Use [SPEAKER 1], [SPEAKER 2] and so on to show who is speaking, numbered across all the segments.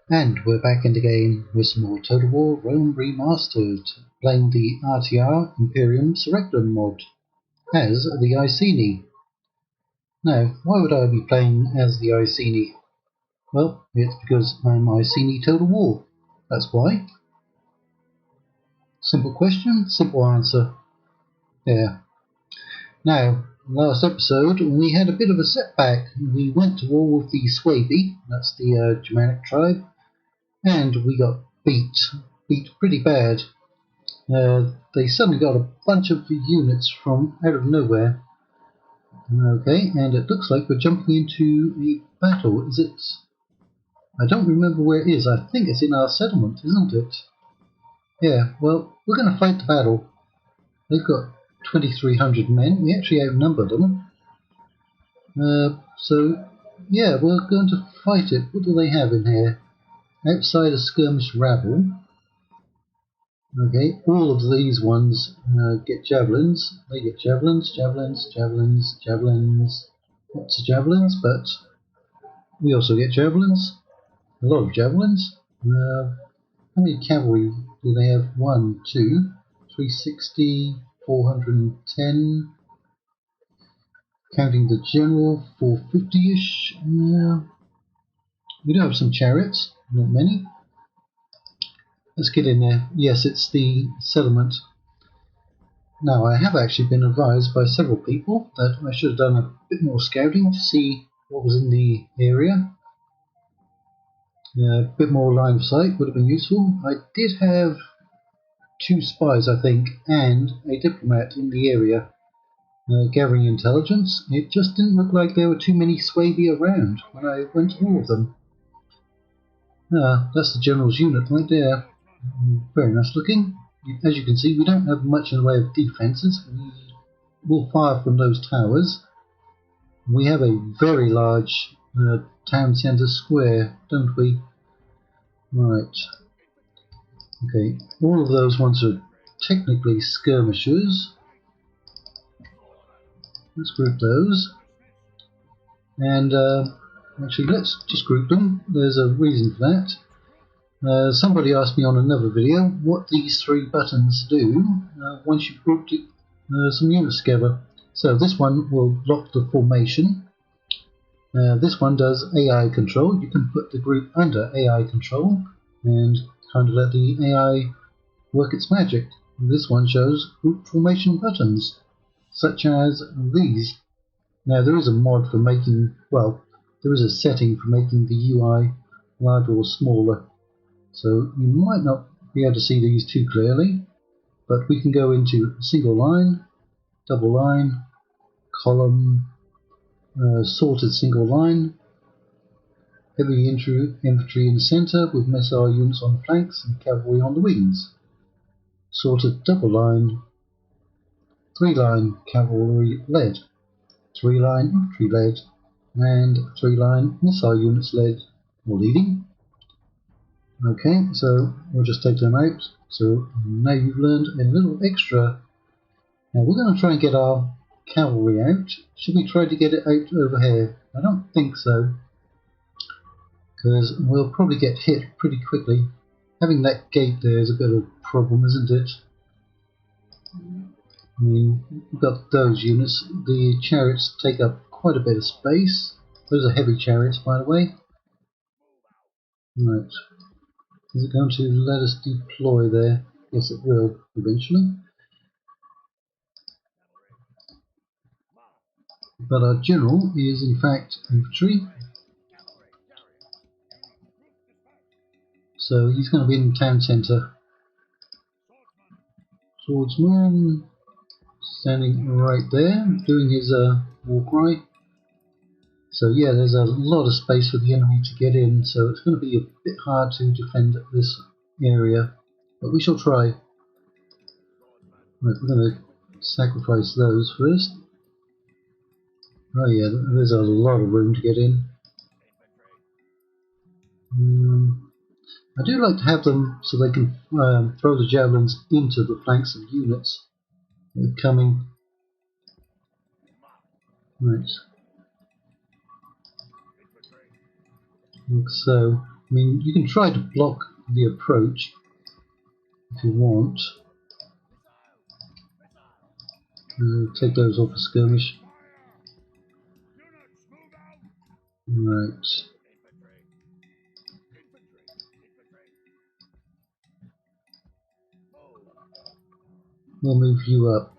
[SPEAKER 1] And we're back in the game with some more Total War Rome Remastered, playing the RTR Imperium Surrectum mod as the Iceni. Now, why would I be playing as the Iceni? Well, it's because I'm Iceni Total War. That's why. Simple question, simple answer. Yeah. Now, last episode we had a bit of a setback. We went to war with the Swabi, that's the Germanic tribe, and we got beat pretty bad. They suddenly got a bunch of units from out of nowhere. Okay, and it looks like we're jumping into a battle. Is it? I don't remember where it is. I think it's in our settlement, isn't it? Yeah, well, we're going to fight the battle. They've got 2,300 men. We actually outnumber them. So, yeah, we're going to fight it. What do they have in here? Outside a skirmish rabble. Okay, all of these ones get javelins. They get javelins. Lots of javelins, but we also get javelins. A lot of javelins. How many cavalry do they have? 1, 2, 360, 410. Counting the general, 450-ish. We do have some chariots, not many. Let's get in there. Yes, it's the settlement. Now, I have actually been advised by several people that I should have done a bit more scouting to see what was in the area. A bit more line of sight would have been useful. I did have 2 spies, I think, and a diplomat in the area gathering intelligence. It just didn't look like there were too many Swabi around when I went to war with them. That's the general's unit right there. Very nice looking. As you can see, we don't have much in the way of defences. We will fire from those towers. We have a very large town centre square, don't we? Right. Okay, all of those ones are technically skirmishers. Let's group those. And actually, let's just group them. There's a reason for that. Somebody asked me on another video what these 3 buttons do once you've grouped some units together. So this one will lock the formation. This one does AI control. You can put the group under AI control and kind of let the AI work its magic. This one shows group formation buttons, such as these. Now there is a mod for making, well, there is a setting for making the UI larger or smaller. So you might not be able to see these too clearly, but we can go into single line, double line, column, sorted single line, heavy infantry in the center with missile units on the flanks and cavalry on the wings, sorted double line, 3-line cavalry led, 3-line infantry led, and 3-line missile units led or leading. Okay, so we'll just take them out. So now you've learned a little extra. Now we're going to try and get our cavalry out. Should we try to get it out over here? I don't think so, because we'll probably get hit pretty quickly. Having that gate there is a bit of a problem, isn't it? I mean, we've got those units. The chariots take up quite a bit of space. Those are heavy chariots, by the way. Right. Is it going to let us deploy there? Yes, it will, eventually. But our general is, in fact, infantry. So he's going to be in the town centre. Swordsman standing right there, doing his war cry. So yeah, there's a lot of space for the enemy to get in, so it's going to be a bit hard to defend this area, but we shall try. Right, we're going to sacrifice those first. Oh yeah, there's a lot of room to get in. I do like to have them so they can throw the javelins into the flanks of units that are coming. Right. Like so. I mean, you can try to block the approach if you want. Take those off a skirmish. Right. We'll move you up.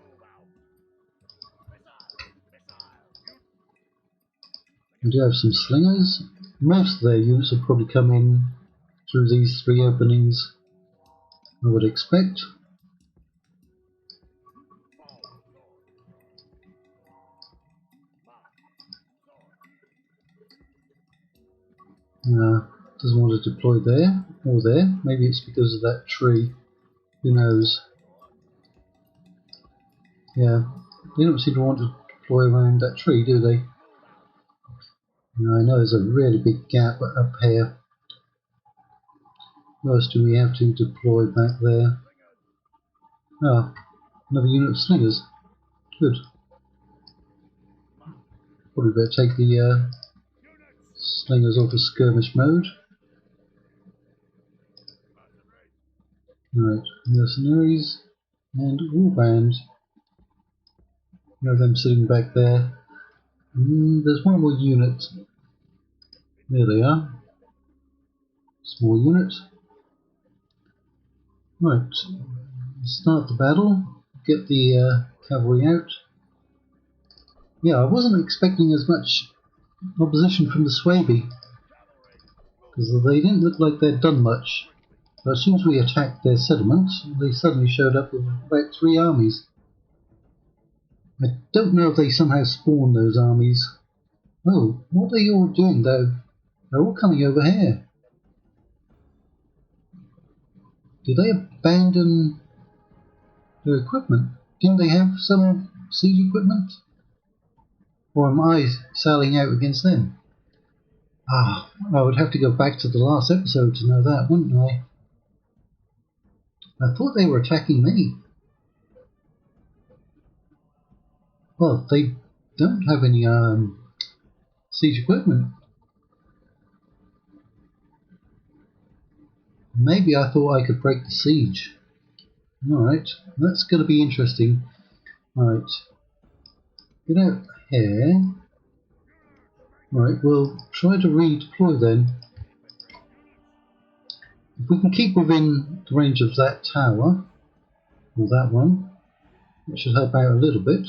[SPEAKER 1] We do have some slingers. Most of their units will probably come in through these three openings, I would expect. Doesn't want to deploy there or there. Maybe it's because of that tree. Who knows? Yeah, they don't seem to want to deploy around that tree, do they? I know there's a really big gap up here. What else do we have to deploy back there? Ah, another unit of slingers. Good. Probably better take the slingers off of skirmish mode. Right, mercenaries and warband. You know them sitting back there. There's one more unit. There they are. Small unit. Right, start the battle. Get the cavalry out. Yeah, I wasn't expecting as much opposition from the Swaby, because they didn't look like they'd done much. But as soon as we attacked their settlement, they suddenly showed up with about 3 armies. I don't know if they somehow spawned those armies. Oh, what are you all doing though? They're all coming over here. Did they abandon their equipment? Didn't they have some siege equipment? Or am I sailing out against them? Ah, I would have to go back to the last episode to know that, wouldn't I? I thought they were attacking me. Well, they don't have any siege equipment. Maybe I thought I could break the siege. Alright, that's going to be interesting. Alright, get out here. Alright, we'll try to redeploy then. If we can keep within the range of that tower, or that one, that should help out a little bit.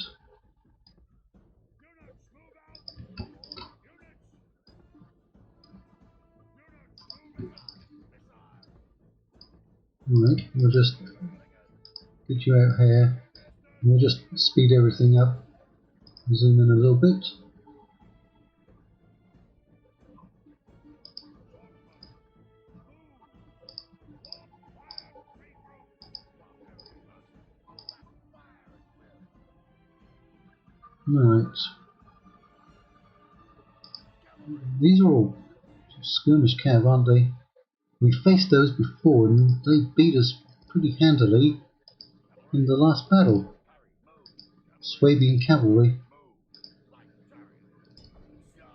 [SPEAKER 1] Alright, we'll just get you out here, and we'll just speed everything up, zoom in a little bit. Alright, these are all skirmish cav, aren't they? We faced those before and they beat us pretty handily in the last battle. Swabian cavalry.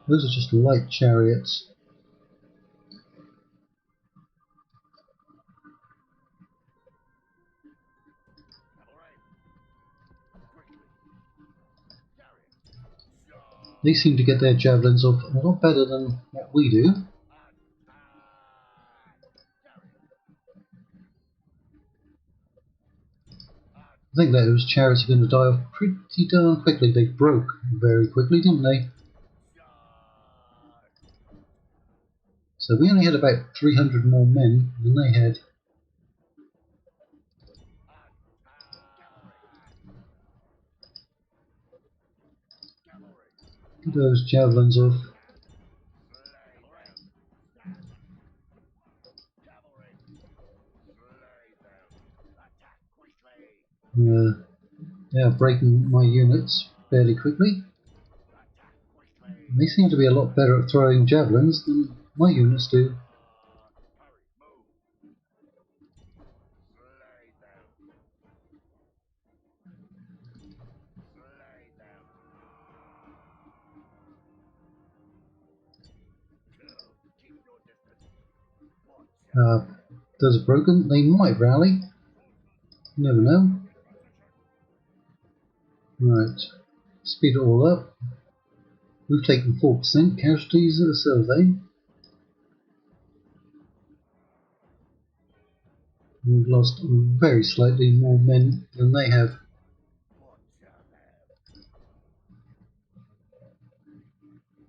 [SPEAKER 1] Those are just light chariots. They seem to get their javelins off a lot better than what we do. I think those chariots are going to die off pretty darn quickly. They broke very quickly, didn't they? So we only had about 300 more men than they had. Get those javelins off. They are breaking my units fairly quickly. They seem to be a lot better at throwing javelins than my units do. Those are broken. They might rally. You never know. Right. Speed it all up. We've taken 4% casualties at the survey. We've lost very slightly more men than they have.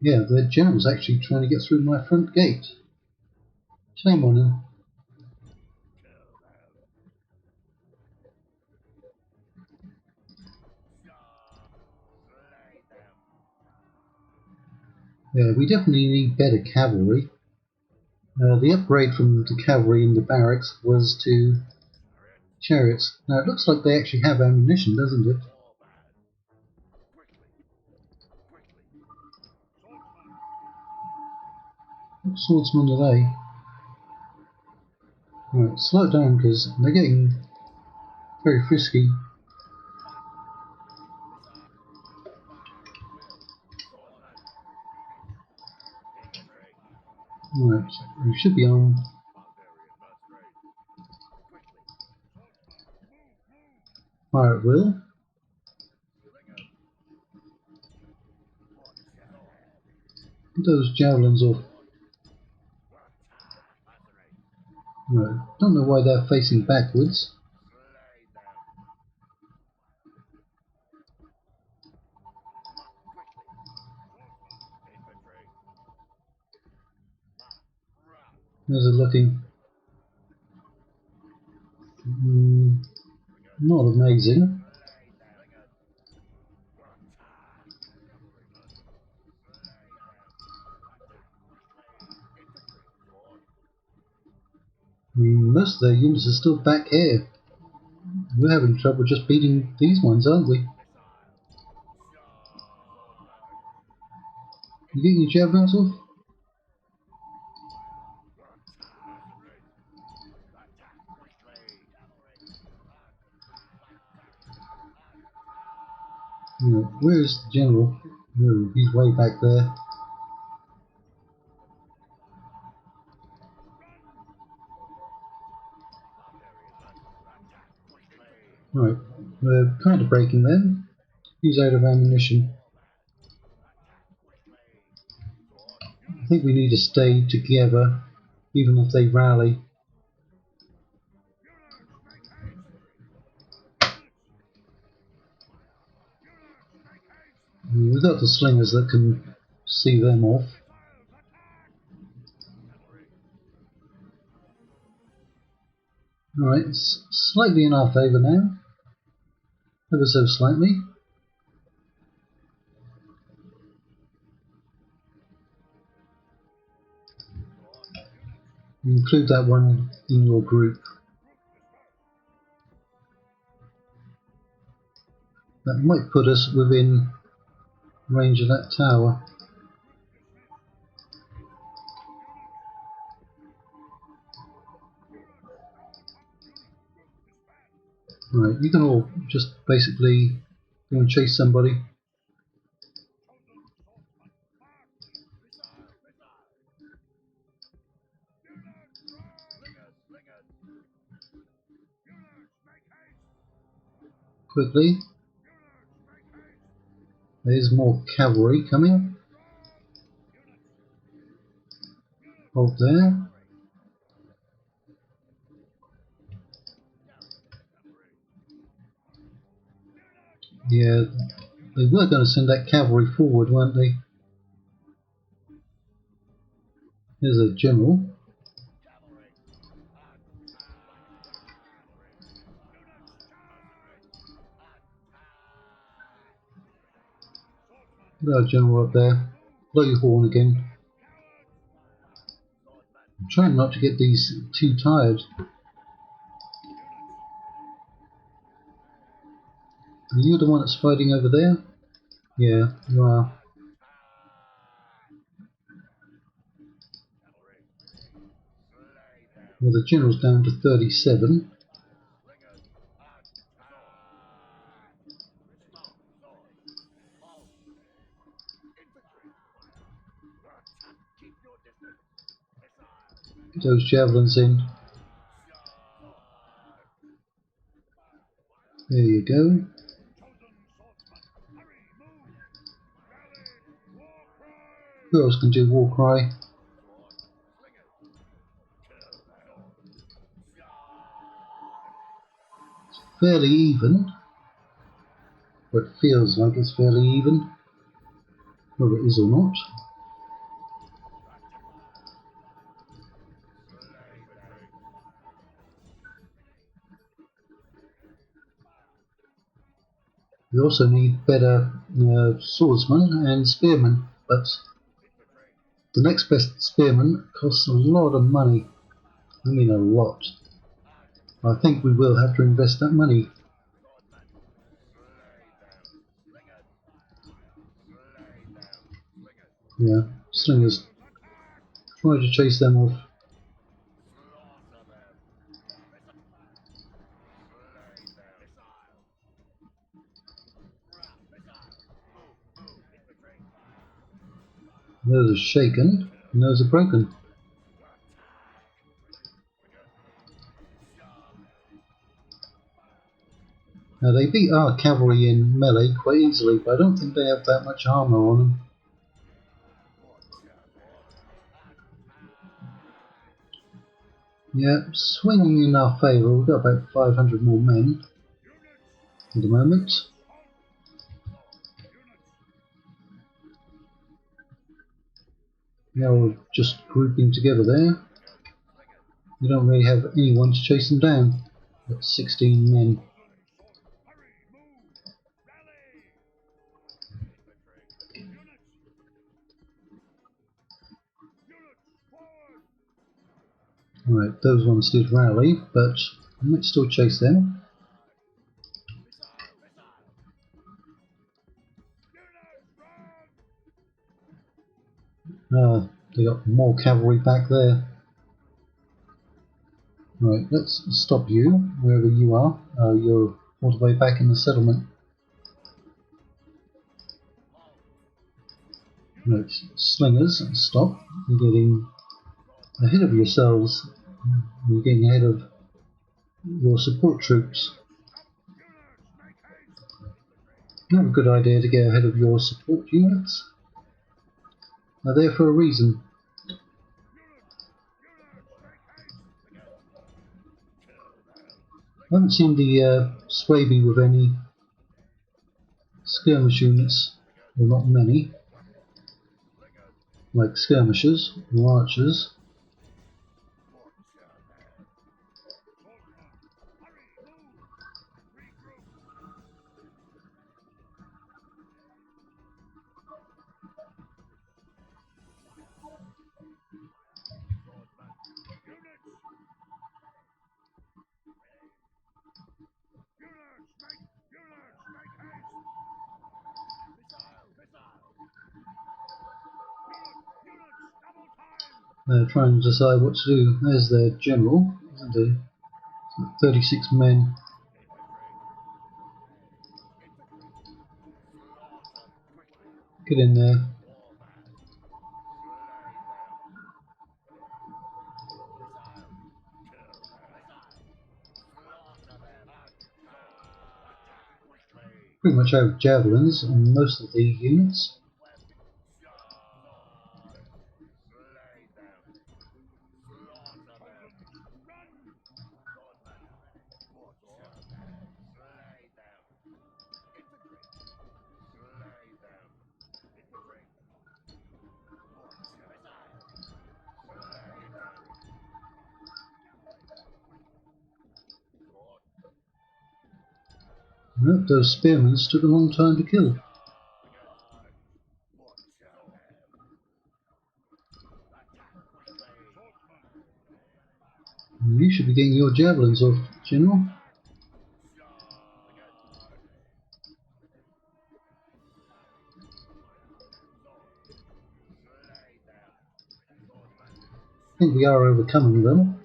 [SPEAKER 1] Yeah, their general's actually trying to get through my front gate. Shame on him. Yeah, we definitely need better cavalry. The upgrade from the cavalry in the barracks was to chariots. Now it looks like they actually have ammunition, doesn't it? What swordsmen are they? Right, slow it down because they're getting very frisky. Right, we should be on. Fire at will. Get those javelins off. Right, don't know why they're facing backwards. How's it looking? Not amazing. I mean, most of their units are still back here. We're having trouble just beating these ones, aren't we? You getting your javelins off? Right, where's the general? No, he's way back there. Right, we're kind of breaking them. He's out of ammunition. I think we need to stay together, even if they rally. We've got the slingers that can see them off. Alright, it's slightly in our favour now. Ever so slightly. Include that one in your group. That might put us within range of that tower. Right, you can all just basically go and chase somebody. Quickly. There's more cavalry coming. Hold there. Yeah, they were going to send that cavalry forward, weren't they? Here's a general. Got a general up there. Blow your horn again. I'm trying not to get these too tired. Are you the one that's fighting over there? Yeah, you are. Well, the general's down to 37. those javelins in. There you go. Who else can do war cry? Fairly even. Or it feels like it's fairly even. Whether it is or not. We also need better swordsmen and spearmen, but the next best spearman costs a lot of money. I mean a lot. I think we will have to invest that money. Yeah, slingers. Try to chase them off. Those are shaken, and those are broken. Now they beat our cavalry in melee quite easily, but I don't think they have that much armour on them. Yeah, swinging in our favour. We've got about 500 more men at the moment. Now we're just grouping together there. We don't really have anyone to chase them down. Got 16 men. Right, those ones did rally, but I might still chase them. They got more cavalry back there. Right, let's stop you, wherever you are. You're all the way back in the settlement. Right, slingers, stop. You're getting ahead of yourselves. You're getting ahead of your support troops. Not a good idea to get ahead of your support units. They're there for a reason. I haven't seen the Swaby with any skirmish units, well not many, like skirmishers or archers. They're trying to decide what to do. There's their general, isn't he? 36 men. Get in there. Pretty much out of javelins on most of the units. Nope, those spearmen took a long time to kill. You should be getting your javelins off, General. I think we are overcoming them.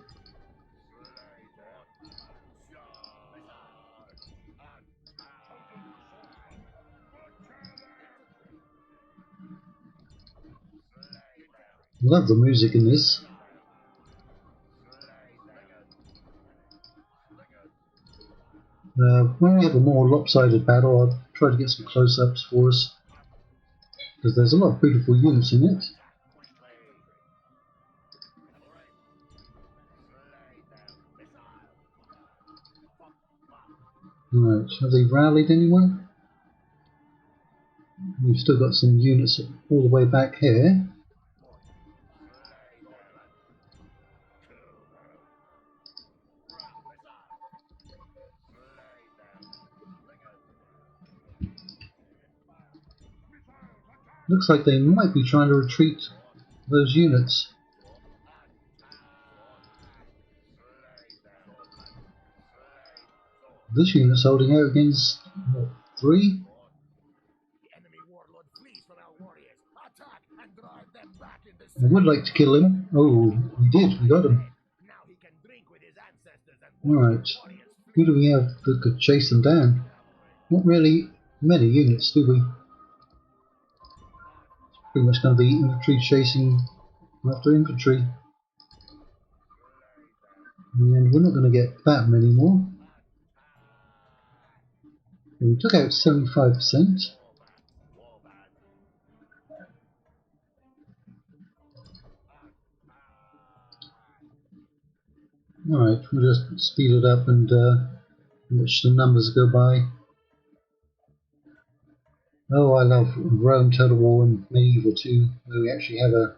[SPEAKER 1] Love the music in this. When we have a more lopsided battle, I'll try to get some close-ups for us, because there's a lot of beautiful units in it. Right, have they rallied anyone? We've still got some units all the way back here. Looks like they might be trying to retreat those units. This unit's holding out against what, 3? I would like to kill him. Oh, we did, we got him. Alright, who do we have that could chase them down? Not really many units, do we? Pretty much going to be infantry chasing after infantry. And we're not going to get that many more. We took out 75%. Alright, we'll just speed it up and watch the numbers go by. Oh, I love Rome Total War and Medieval 2, where we actually have a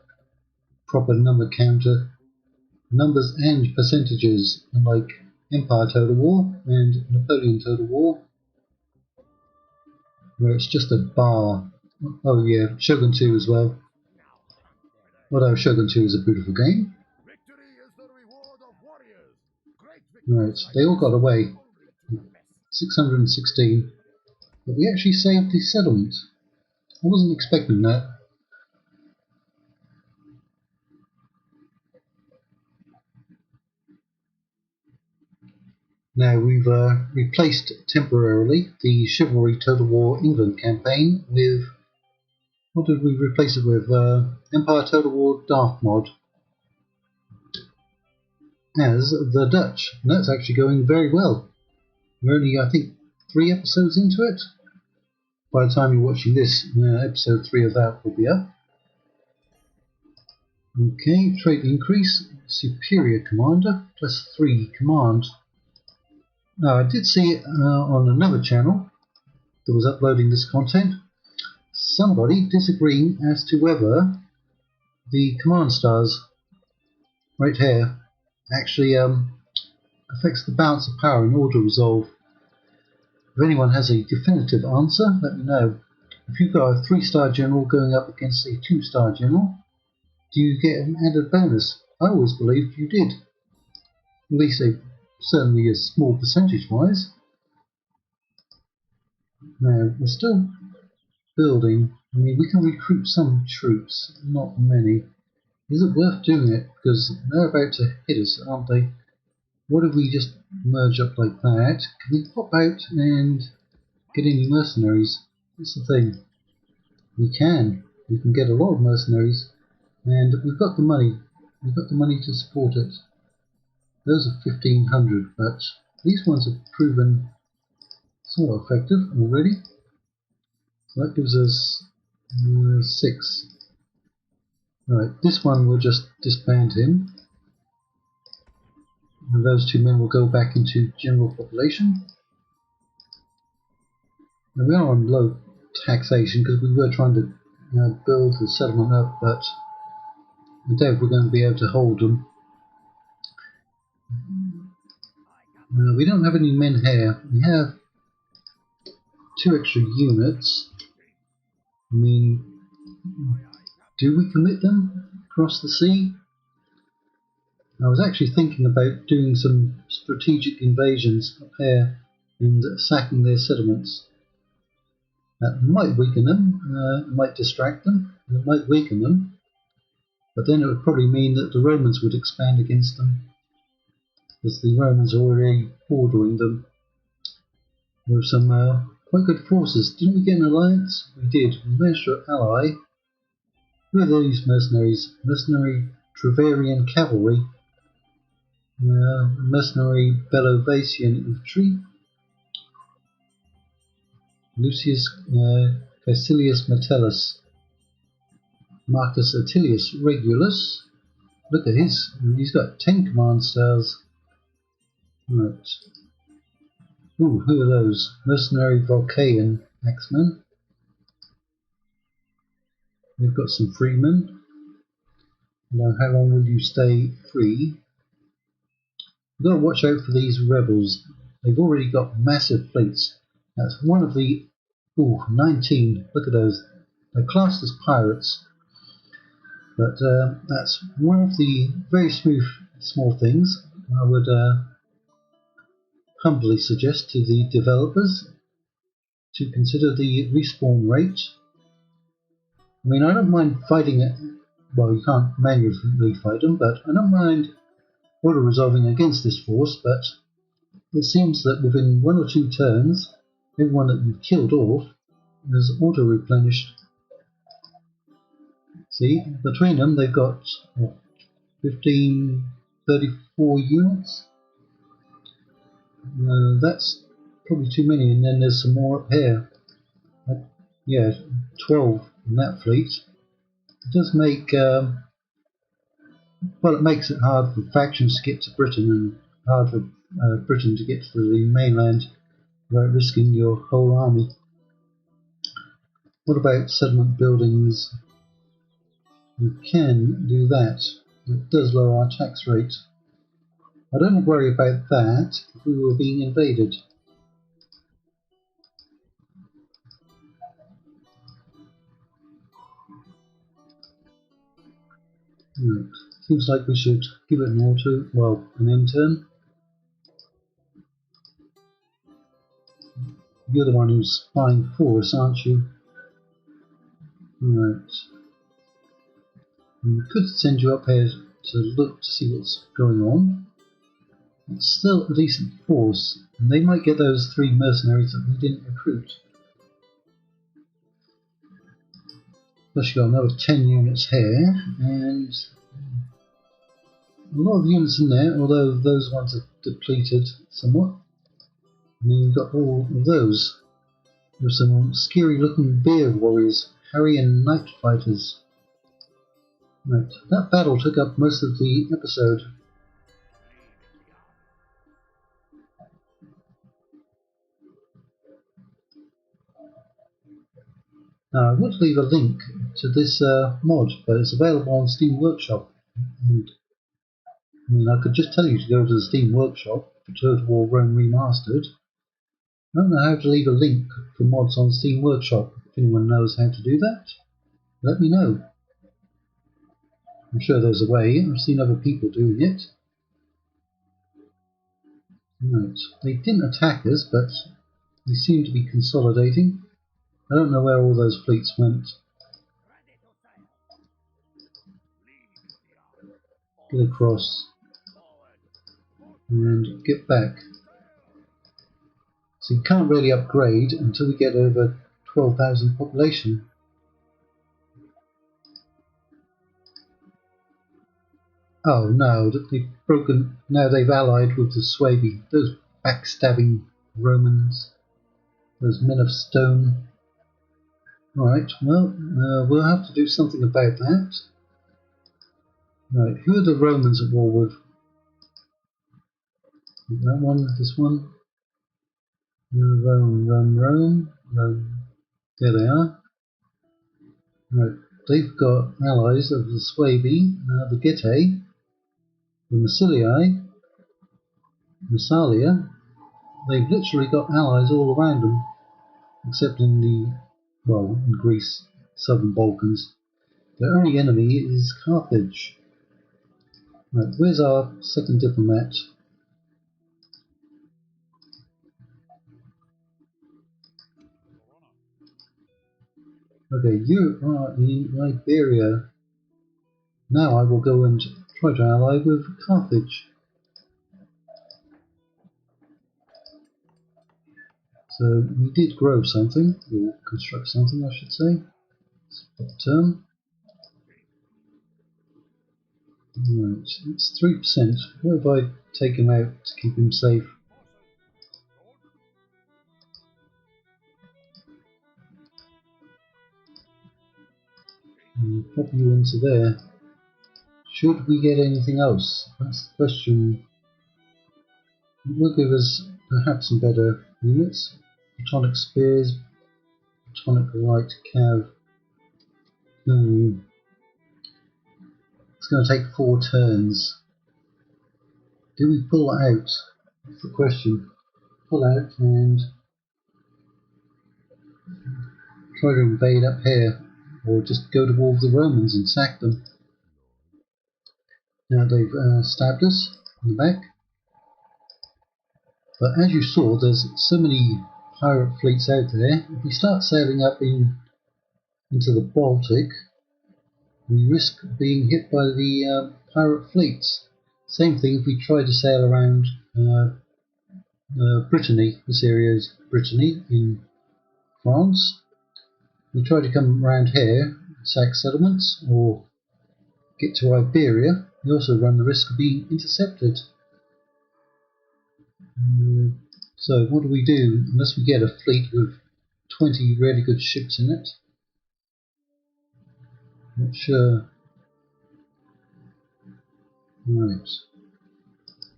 [SPEAKER 1] proper number counter. Numbers and percentages, unlike Empire Total War and Napoleon Total War, where it's just a bar. Oh yeah, Shogun 2 as well. Although Shogun 2 is a beautiful game. Right, they all got away. 616. But we actually saved the settlement. I wasn't expecting that. Now we've replaced temporarily the Chivalry Total War England campaign with, what did we replace it with? Empire Total War Dark Mod as the Dutch, and that's actually going very well. We're only, I think, 3 episodes into it. By the time you're watching this, episode 3 of that will be up. Okay, trait increase, Superior Commander, +3 command. Now I did see on another channel that was uploading this content, somebody disagreeing as to whether the command stars right here actually affects the balance of power in order resolve. If anyone has a definitive answer, let me know. If you've got a 3-star general going up against a 2-star general, do you get an added bonus? I always believed you did. At least certainly a small percentage wise. Now, we're still building. I mean, we can recruit some troops, not many. Is it worth doing it? Because they're about to hit us, aren't they? What if we just merge up like that? Can we pop out and get any mercenaries? That's the thing. We can. We can get a lot of mercenaries. And we've got the money. We've got the money to support it. Those are 1,500, but these ones have proven somewhat effective already. So that gives us 6. Right, this one will just disband him. And those 2 men will go back into general population. And we are on low taxation because we were trying to build the settlement up, but I doubt we're going to be able to hold them. We don't have any men here. We have 2 extra units. I mean, do we commit them across the sea? I was actually thinking about doing some strategic invasions up here and sacking their settlements. That might weaken them, it might distract them, and it might weaken them, but then it would probably mean that the Romans would expand against them, because the Romans are already bordering them with some quite good forces. Didn't we get an alliance? We did. We managed to ally. Who are these mercenaries? Mercenary Treverian Cavalry, mercenary Bellovacian Infantry, Lucius Caecilius Metellus, Marcus Attilius Regulus. Look at he's got 10 command stars. Right. Ooh, who are those? Mercenary Volcanian Axemen. We've got some freemen. Now, how long will you stay free? You've got to watch out for these rebels. They've already got massive fleets. That's one of the... Ooh, 19. Look at those. They're classed as pirates. But that's one of the very small things I would humbly suggest to the developers to consider the respawn rate. I mean, I don't mind fighting it. Well, you can't manually fight them, but I don't mind auto-resolving against this force, but it seems that within 1 or 2 turns, everyone that you've killed off is auto-replenished. See, between them they've got what, 15, 34 units. That's probably too many, and then there's some more up here. Yeah, 12 in that fleet. It does make, well, it makes it hard for factions to get to Britain and hard for Britain to get to the mainland without risking your whole army. What about settlement buildings? You can do that. It does lower our tax rate. I don't worry about that if we were being invaded. Right. Seems like we should give it an auto, well, an intern. You're the one who's spying for us, aren't you? Right. We could send you up here to look to see what's going on. It's still a decent force, and they might get those 3 mercenaries that we didn't recruit. Plus you got another 10 units here, and a lot of units in there, although those ones are depleted somewhat. And then you've got all of those. There's some scary looking bear warriors, Harrian night fighters. Right, that battle took up most of the episode. Now I would leave a link to this mod, but it's available on Steam Workshop. And, I mean, I could just tell you to go to the Steam Workshop for Total War Rome Remastered. I don't know how to leave a link for mods on Steam Workshop. If anyone knows how to do that, let me know. I'm sure there's a way. I've seen other people doing it. Right. They didn't attack us, but they seem to be consolidating. I don't know where all those fleets went. Get across and get back. So you can't really upgrade until we get over 12,000 population. Oh no, they've broken. Now they've allied with the Suebi. Those backstabbing Romans. Those men of stone. Alright, well, we'll have to do something about that. Right, who are the Romans at war with? That one, this one. Rome. There they are. Right, they've got allies of the Suebi, the Getae, the Massilia. They've literally got allies all around them, except in in Greece, southern Balkans. Their only enemy is Carthage. Right, where's our second diplomat? Okay, you are in Iberia. Now I will go and try to ally with Carthage. So we did grow something, or construct something I should say. Term. Right, it's 3%. What if I take him out to keep him safe? Pop you into there. Should we get anything else? That's the question. It will give us perhaps some better units. Platonic spears, platonic light cav. It's going to take 4 turns. Do we pull out? That's the question. Pull out and try to invade up here, or just go to war with the Romans and sack them. Now they've stabbed us in the back. But as you saw, there's so many pirate fleets out there. If we start sailing up into the Baltic, we risk being hit by the pirate fleets. Same thing if we try to sail around Brittany. This area is Brittany in France. We try to come around here, sack settlements, or get to Iberia. We also run the risk of being intercepted. So what do we do unless we get a fleet with 20 really good ships in it? Not sure. Right.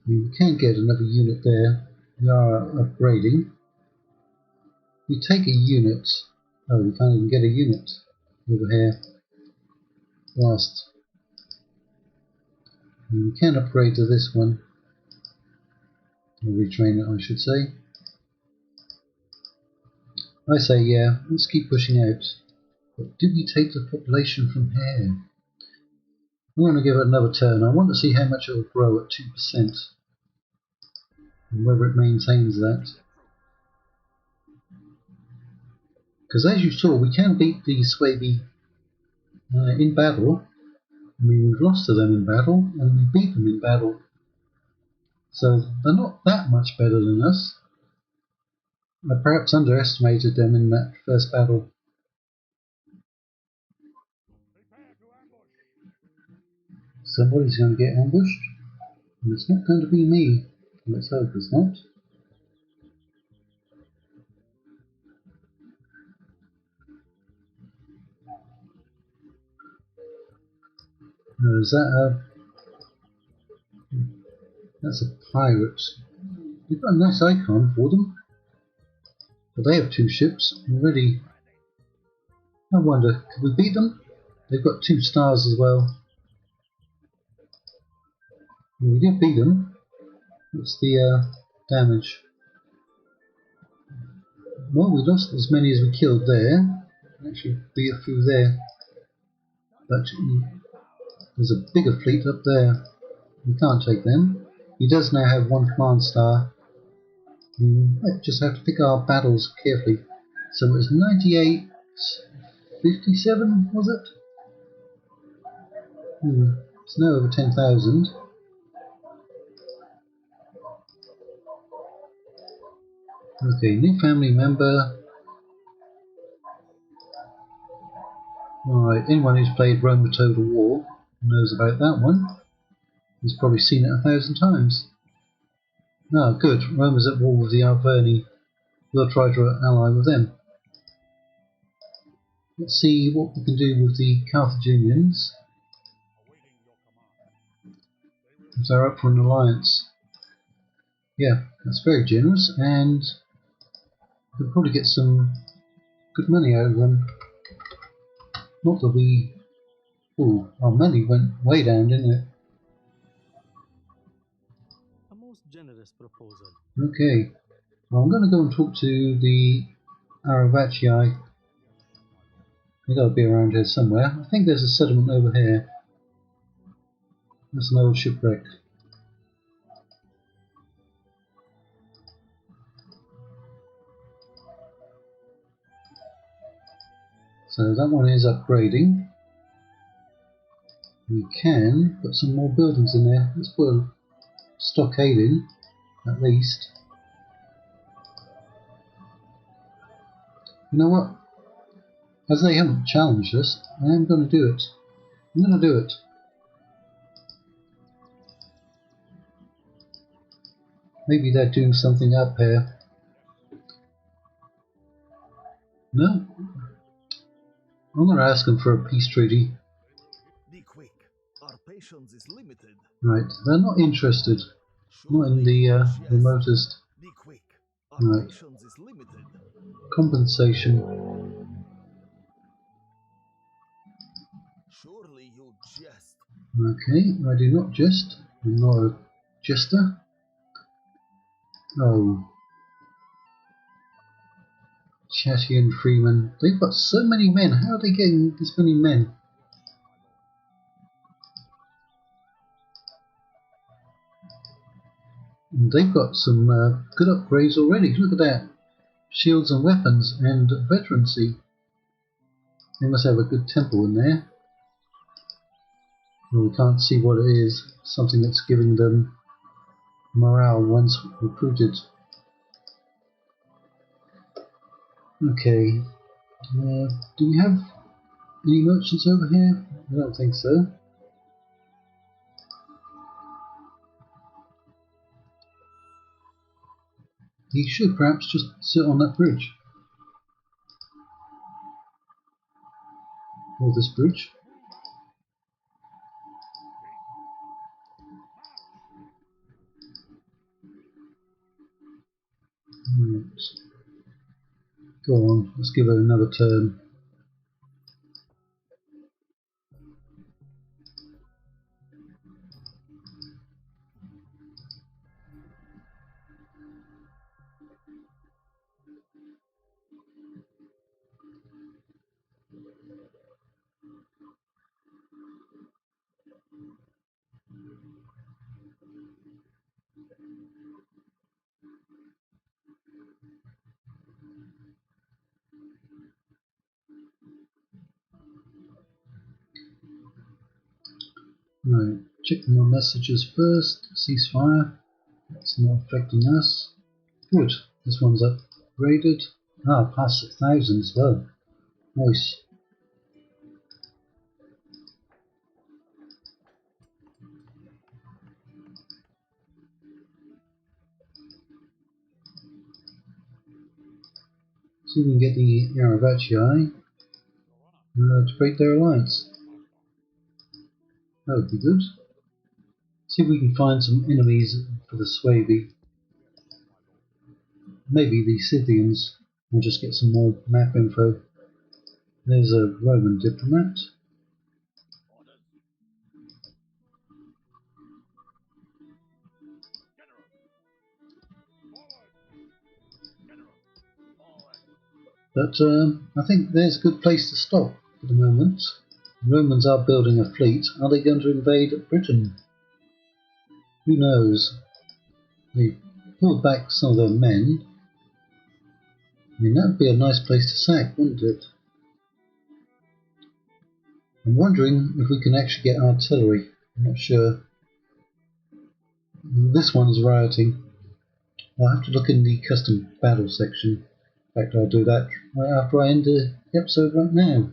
[SPEAKER 1] We can get another unit there. We are upgrading. We take a unit. Oh, we can't even get a unit over here. Last. We can upgrade to this one. Or retrain it, I should say. I say yeah, let's keep pushing out. But do we take the population from here? I'm going to give it another turn. I want to see how much it will grow at 2%. And whether it maintains that. Because as you saw, we can beat the Swabi in battle. I mean, we've lost to them in battle, and we beat them in battle. So they're not that much better than us. I perhaps underestimated them in that first battle. Somebody's going to get ambushed, and it's not going to be me. Let's hope it's not. Is that that's a pirate. We've got a nice icon for them. But they have 2 ships already. I wonder, can we beat them? They've got 2 stars as well. We did beat them. What's the damage? Well, we lost as many as we killed there. Actually, beat a few there. But there's a bigger fleet up there. We can't take them. He does now have 1 command star. I just have to pick our battles carefully. So it was 98, 57, was it? It's now over 10,000. Okay, new family member. Alright, anyone who's played Rome the Total War knows about that one. He's probably seen it 1,000 times. Ah, good. Rome is at war with the Arverni. We'll try to ally with them. Let's see what we can do with the Carthaginians. If they're up for an alliance. Yeah, that's very generous, and we'll probably get some good money out of them. Not that we... Ooh, our money went way down, didn't it?
[SPEAKER 2] A most generous proposal.
[SPEAKER 1] Okay, well, I'm going to go and talk to the Aravacii. They've got to be around here somewhere. I think there's a settlement over here. That's an old shipwreck. So that one is upgrading. We can put some more buildings in there. Let's put a stockade in, at least. You know what? As they haven't challenged us, I am going to do it. I'm going to do it. Maybe they're doing something up here. No? I'm going to ask them for a peace treaty.
[SPEAKER 3] Be quick. Our patience is limited.
[SPEAKER 1] Right, they're not interested. Not in
[SPEAKER 3] Surely
[SPEAKER 1] the
[SPEAKER 3] you jest.
[SPEAKER 1] remotest.
[SPEAKER 3] Be quick. Our
[SPEAKER 1] Right.
[SPEAKER 3] patience is limited.
[SPEAKER 1] Compensation.
[SPEAKER 3] Surely you jest.
[SPEAKER 1] Okay, I do not jest. I'm not a jester. Oh, Chatty and Freeman. They've got so many men. How are they getting this many men? And they've got some good upgrades already. Look at that. Shields and weapons and veterancy. They must have a good temple in there. Well, we can't see what it is. Something that's giving them morale once recruited. Okay. Do we have any merchants over here? I don't think so. He should perhaps just sit on that bridge. Or this bridge. Right. Go on, let's give it another turn. Right, check my messages first. Ceasefire. That's not affecting us. Good. This one's upgraded. Ah, past 1,000 as well. Nice. See if we can get the Aravacii to break their alliance. That would be good. See if we can find some enemies for the Suevi. Maybe the Scythians. We'll just get some more map info. There's a Roman diplomat. But I think there's a good place to stop for the moment. The Romans are building a fleet. Are they going to invade Britain? Who knows? They pulled back some of their men. I mean, that would be a nice place to sack, wouldn't it? I'm wondering if we can actually get artillery. I'm not sure. This one's rioting. I'll have to look in the custom battle section. In fact, I'll do that right after I end the episode right now.